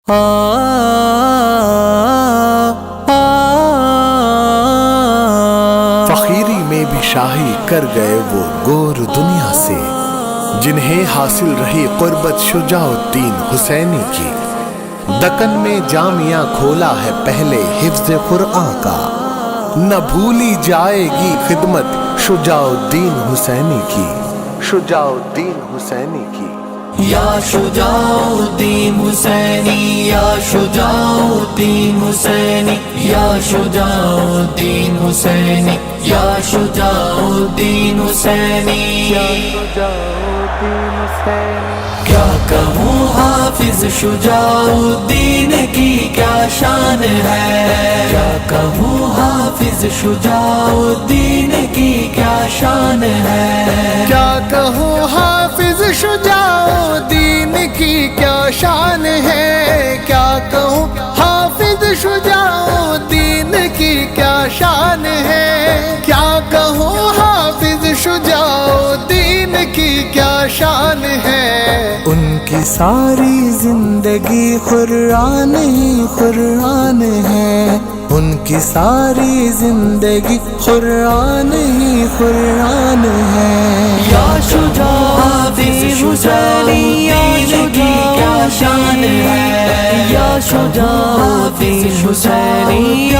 فقیری میں بھی شاہی کر گئے وہ گور دنیا سے، جنہیں حاصل رہی قربت شجاع الدین حسینی کی۔ دکن میں جامعہ کھولا ہے پہلے حفظ قرآن کا، نہ بھولی جائے گی خدمت شجاع الدین حسینی کی، شجاع الدین حسینی کی۔ یا شجاع الدین حسینی، یا شجاع الدین حسینی، یا شجاع الدین حسینی، یا شجاع الدین حسینی، یا شجاع الدین حسینی۔ کیا کہوں حافظ شجاع الدین کی کیا شان ہے، کیا کہوں حافظ شجاع الدین کی کیا شان ہے، کیا کہوں حافظ شجاع الدین کی کیا شان ہے، کیا کہوں حافظ شجاع الدین کی کیا شان ہے، کیا کہوں حافظ شجاع الدین کی کیا شان ہے۔ ان کی ساری زندگی قرآن ہی قرآن ہے، ان کی ساری زندگی قرآن ہی قرآن ہے۔ یا شجاع حافظ حسینی کی کیا شان ہے، یا شجاع حافظ حسینی کی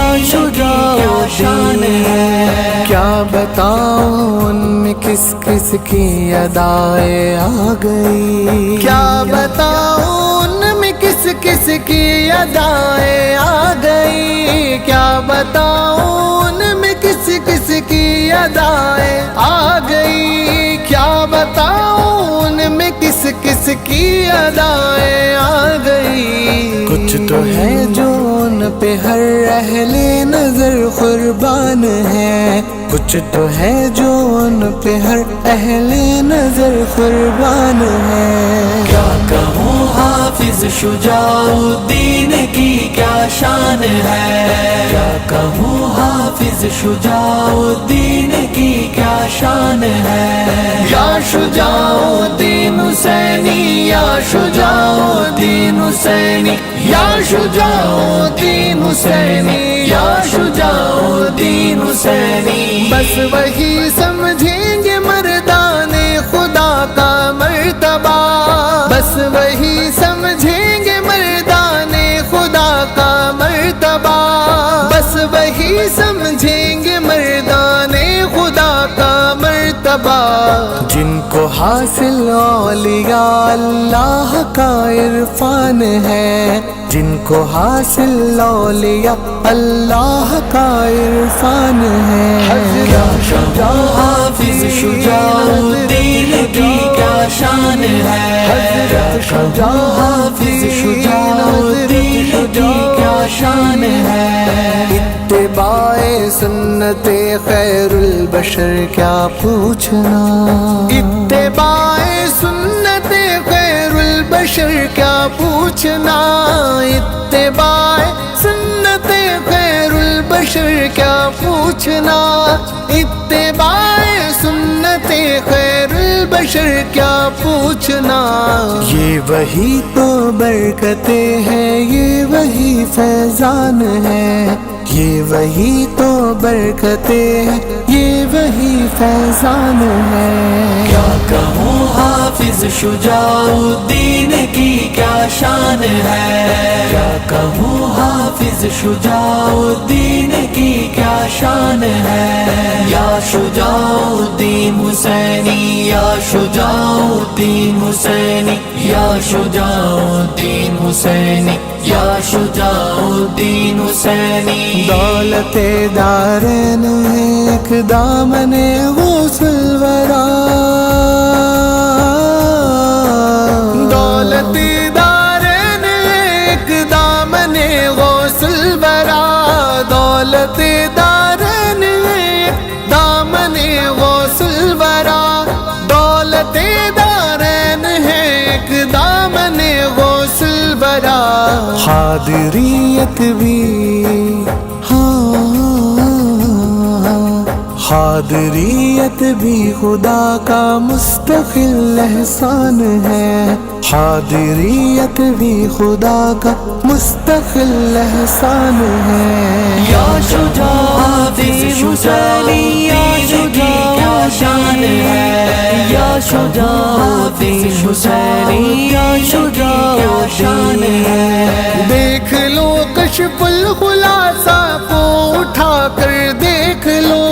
کیا شان ہے۔ کیا بتاؤں ان میں کس کس کی ادائیں آ گئی، کیا بتاؤں ان میں کس کس کی ادائیں آ گئی، کیا بتاؤں ان میں کس کس کی ادائیں آ گئی، کیا بتاؤں ان میں کس کس کی ادائیں آ گئی۔ کچھ تو ہے جو ان پہ ہر اہل نظر قربان ہے، کچھ تو ہے جو ان پہ ہر اہل نظر قربان ہے۔ کیا کہوں حافظ شجاع الدین کی کیا شان ہے، کیا کہوں حافظ شجاع الدین کی کیا شان ہے۔ یا شجاع الدین حسینی، یا شجاع الدین حسینی، یا شجاع الدین حسینی، یا شجاع الدین حسینی۔ بس وہی سمجھیں گے مردان خدا کا مرتبہ، بس وہی سمجھیں گے مردان خدا کا مرتبہ، بس وہی سمجھیں گے مردان خدا کا مرتبہ۔ جن کو حاصل اولیاء اللہ کا عرفان ہے، جن کو حاصل اولیاء اللہ کا عرفان ہے۔ کیا شجاع حافظ شجاع الدین کی کیا شان ہے، کیا شجاع حافظ شجاع الدین کی کیا شان ہے۔ اتباع سنت خیر البشر کیا پوچھنا، اتباع سنت خیر البشر کیا پوچھنا، اتباع سنت خیر البشر کیا پوچھنا، اتباع سنت خیر البشر کیا پوچھنا۔ یہ وہی تو برکتیں ہیں، یہ وہی فیضان ہے، یہ وہی تو برکتیں ہیں، یہ وہی فیضان ہے۔ کیا کہوں حافظ شجاع الدین کی کیا شان ہے، کیا کہوں حافظ شجاع الدین کی کیا شان ہے۔ یا شجاع الدین حسینی، یا شجاع الدین حسینی، یا شجاع الدین حسینی، یا شجاع الدین حسینی۔ دولت دارین ایک دامن غوث الورا، دولت دارین ایک دامن غوث الورا، دولت دارین ایک دامن غوث الورا، دولت دارین ایک دامن غوث الورا۔ حاضریت بھی حاضریت بھی خدا کا مستقل احسان ہے، حاضریت بھی خدا کا مستقل احسان ہے۔ یا شجاع حافظ حسینی یا شجاع کیا شان ہے، یا شجاع حافظ حسینی یا شجاع کیا شان ہے۔ دیکھ لو کشف الخلاصہ کو اٹھا کر دیکھ لو،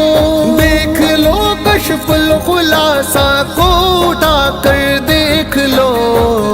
دیکھ لو کشف الخلاصہ کو اٹھا کر دیکھ لو،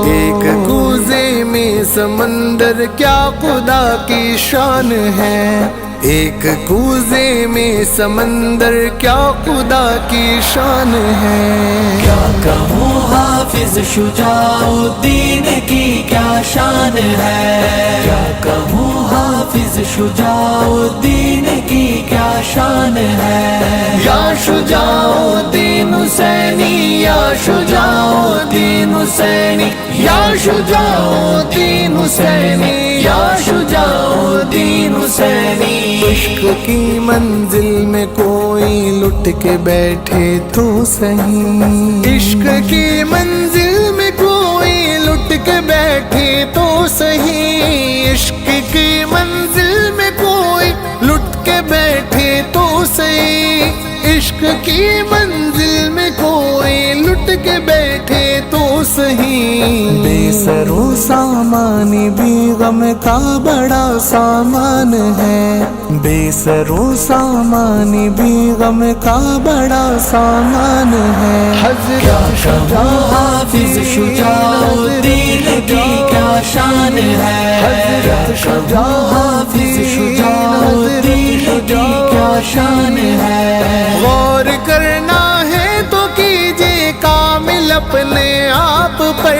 ایک کوزے میں سمندر کیا خدا کی شان ہے، ایک کوزے میں سمندر کیا خدا کی شان ہے۔ کیا کہوں حافظ شجاع الدین کی کیا شان ہے، کیا کہوں حافظ شجاع الدین کی کیا شان ہے۔ یا شجاع الدین حسینی یا شجاع الدین حسینی یا شجاع الدین حسینی یا شجاع الدین حسینی۔ عشق کی منزل میں کوئی لٹ کے بیٹھے تو صحیح، عشق کی منزل میں کوئی لٹ کے بیٹھے تو صحیح، عشق کی منزل میں کوئی لٹ کے بیٹھے تو صحیح، عشق کی منزل میں کوئی لٹ کے بیٹھے تو صحیح۔ بے سر و سامان بھی غم کا بڑا سامان ہے، بے سر و سامان بھی غم کا بڑا سامان ہے۔ حضرت کہوں حافظ شجاع الدین کی کیا شان ہے، حضرت کہوں حافظ شجاع الدین کی کیا شان ہے۔ غور کرنا ہے تو کیجئے کامل اپنے آپ پر،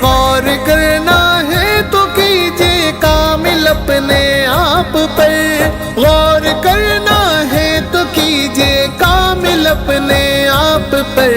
غور کرنا ہے تو کیجئے کامل اپنے آپ پر، غور کرنا ہے تو کیجئے کامل اپنے آپ پر۔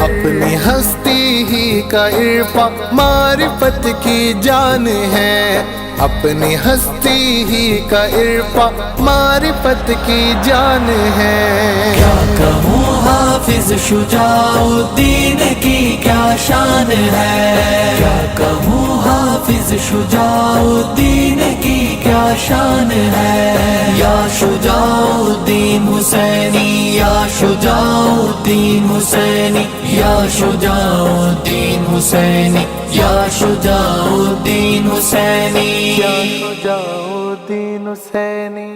اپنی ہستی ہی کا عرفہ معرفت کی جان ہے، اپنی ہستی ہی کا عرفہ معرفت کی جان ہے۔ کیا کہوں حافظ شجاع الدین کی کیا شان ہے، کیا کہوں حافظ شجاع الدین کی کیا شان ہے۔ یا شجاع الدین حسینی یا شجاع الدین حسینی یا شجاع الدین حسینی یا شجاع الدین حسینی، یا شجاع الدین حسینی۔